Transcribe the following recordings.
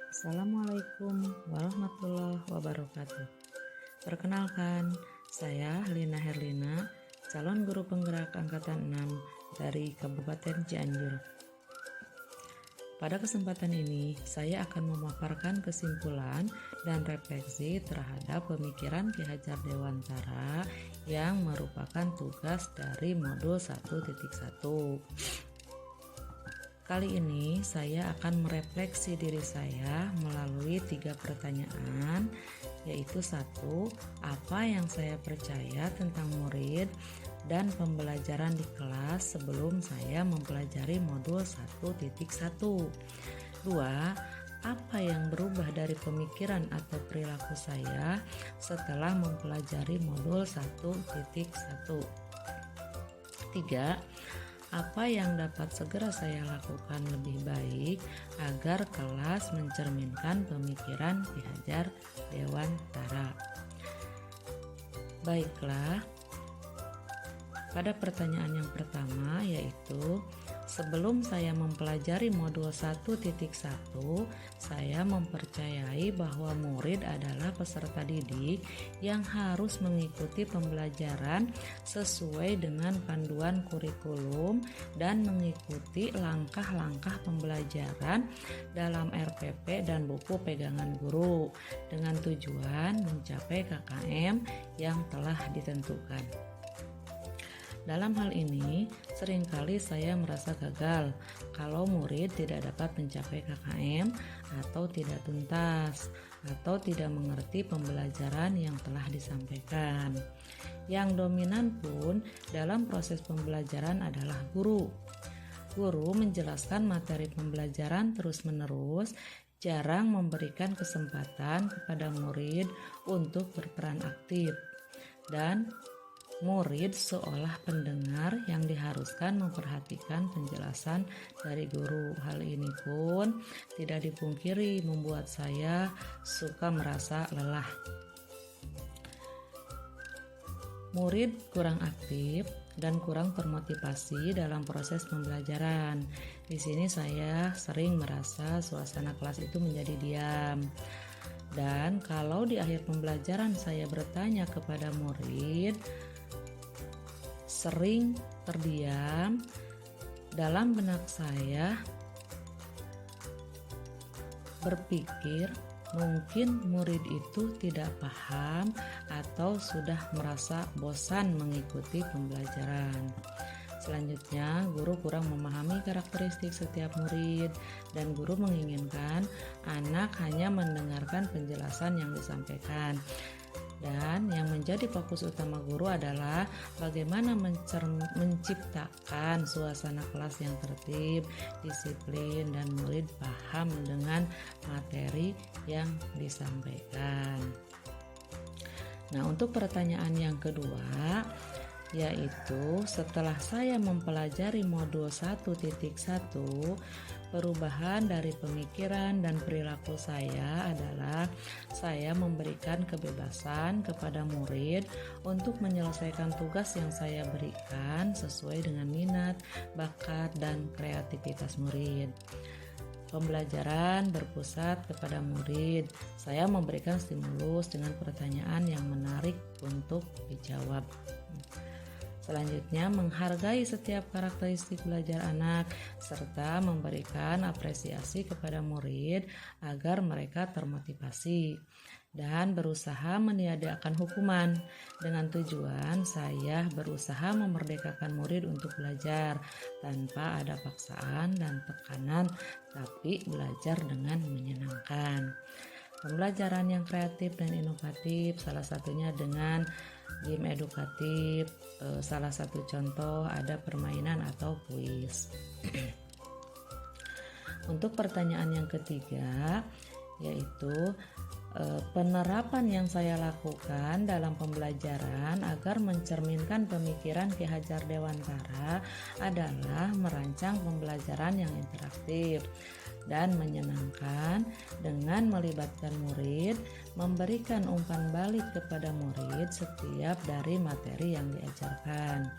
Assalamualaikum warahmatullahi wabarakatuh. Perkenalkan, saya Lina Herlina, calon guru penggerak angkatan 6 dari Kabupaten Cianjur. Pada kesempatan ini, saya akan memaparkan kesimpulan dan refleksi terhadap pemikiran Ki Hajar Dewantara yang merupakan tugas dari modul 1.1. Kali ini saya akan merefleksi diri saya melalui 3 pertanyaan, yaitu 1. Apa yang saya percaya tentang murid dan pembelajaran di kelas sebelum saya mempelajari modul 1.1. 2. Apa yang berubah dari pemikiran atau perilaku saya setelah mempelajari modul 1.1. 3. Apa yang dapat segera saya lakukan lebih baik agar kelas mencerminkan pemikiran Ki Hajar Dewantara. Baiklah, pada pertanyaan yang pertama yaitu sebelum saya mempelajari modul 1.1, saya mempercayai bahwa murid adalah peserta didik yang harus mengikuti pembelajaran sesuai dengan panduan kurikulum dan mengikuti langkah-langkah pembelajaran dalam RPP dan buku pegangan guru dengan tujuan mencapai KKM yang telah ditentukan. Dalam hal ini, seringkali saya merasa gagal kalau murid tidak dapat mencapai KKM atau tidak tuntas atau tidak mengerti pembelajaran yang telah disampaikan. Yang dominan pun dalam proses pembelajaran adalah guru. Guru menjelaskan materi pembelajaran terus-menerus, jarang memberikan kesempatan kepada murid untuk berperan aktif, dan murid seolah pendengar yang diharuskan memperhatikan penjelasan dari guru. Hal ini pun tidak dipungkiri membuat saya suka merasa lelah. Murid kurang aktif dan kurang termotivasi dalam proses pembelajaran. Di sini saya sering merasa suasana kelas itu menjadi diam. Dan kalau di akhir pembelajaran saya bertanya kepada murid, sering terdiam, dalam benak saya berpikir mungkin murid itu tidak paham atau sudah merasa bosan mengikuti pembelajaran. Selanjutnya, guru kurang memahami karakteristik setiap murid dan guru menginginkan anak hanya mendengarkan penjelasan yang disampaikan. Dan yang menjadi fokus utama guru adalah bagaimana menciptakan suasana kelas yang tertib, disiplin, dan murid paham dengan materi yang disampaikan. Nah, untuk pertanyaan yang kedua, yaitu setelah saya mempelajari modul 1.1, perubahan dari pemikiran dan perilaku saya adalah saya memberikan kebebasan kepada murid untuk menyelesaikan tugas yang saya berikan sesuai dengan minat, bakat, dan kreativitas murid. Pembelajaran berpusat kepada murid. Saya memberikan stimulus dengan pertanyaan yang menarik untuk dijawab. Selanjutnya, menghargai setiap karakteristik belajar anak serta memberikan apresiasi kepada murid agar mereka termotivasi dan berusaha meniadakan hukuman. Dengan tujuan saya berusaha memerdekakan murid untuk belajar tanpa ada paksaan dan tekanan, tapi belajar dengan menyenangkan. Pembelajaran yang kreatif dan inovatif, salah satunya dengan game edukatif. Salah satu contoh ada permainan atau kuis. Untuk pertanyaan yang ketiga, yaitu penerapan yang saya lakukan dalam pembelajaran agar mencerminkan pemikiran Ki Hajar Dewantara adalah merancang pembelajaran yang interaktif dan menyenangkan dengan melibatkan murid, memberikan umpan balik kepada murid setiap dari materi yang diajarkan.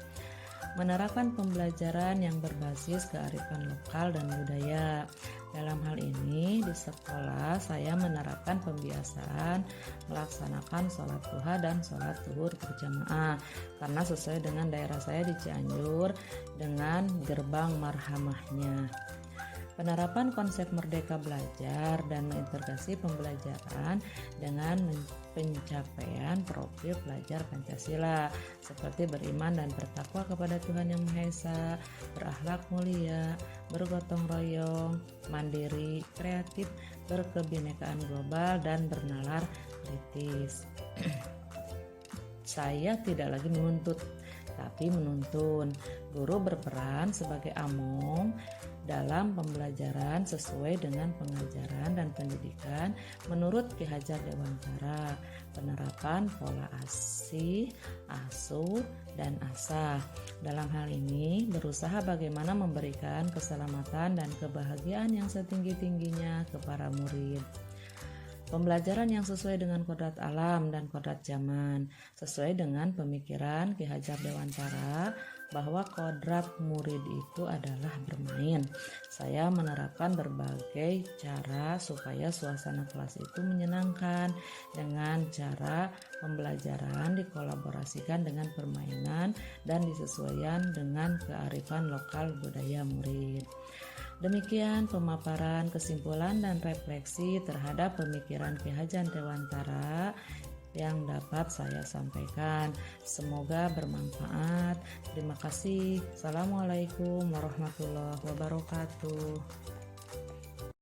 menerapkan pembelajaran yang berbasis kearifan lokal dan budaya, Dalam hal ini di sekolah saya menerapkan pembiasaan melaksanakan sholat duha dan sholat zuhur berjamaah karena sesuai dengan daerah saya di Cianjur dengan gerbang marhamahnya. Penerapan konsep merdeka belajar dan mengintegrasi pembelajaran dengan pencapaian profil pelajar Pancasila seperti beriman dan bertakwa kepada Tuhan Yang Maha Esa, berakhlak mulia, bergotong royong, mandiri, kreatif, berkebinekaan global, dan bernalar kritis. Saya tidak lagi menuntut, tapi menuntun. Guru berperan sebagai among dalam pembelajaran sesuai dengan pengajaran dan pendidikan menurut Ki Hajar Dewantara, penerapan pola asih, asuh, dan asah. Dalam hal ini berusaha bagaimana memberikan keselamatan dan kebahagiaan yang setinggi-tingginya ke para murid. Pembelajaran yang sesuai dengan kodrat alam dan kodrat zaman, sesuai dengan pemikiran Ki Hajar Dewantara bahwa kodrat murid itu adalah bermain. Saya menerapkan berbagai cara supaya suasana kelas itu menyenangkan dengan cara pembelajaran dikolaborasikan dengan permainan dan disesuaikan dengan kearifan lokal budaya murid. Demikian pemaparan, kesimpulan, dan refleksi terhadap pemikiran Ki Hajar Dewantara yang dapat saya sampaikan. Semoga bermanfaat. Terima kasih. Assalamualaikum warahmatullahi wabarakatuh.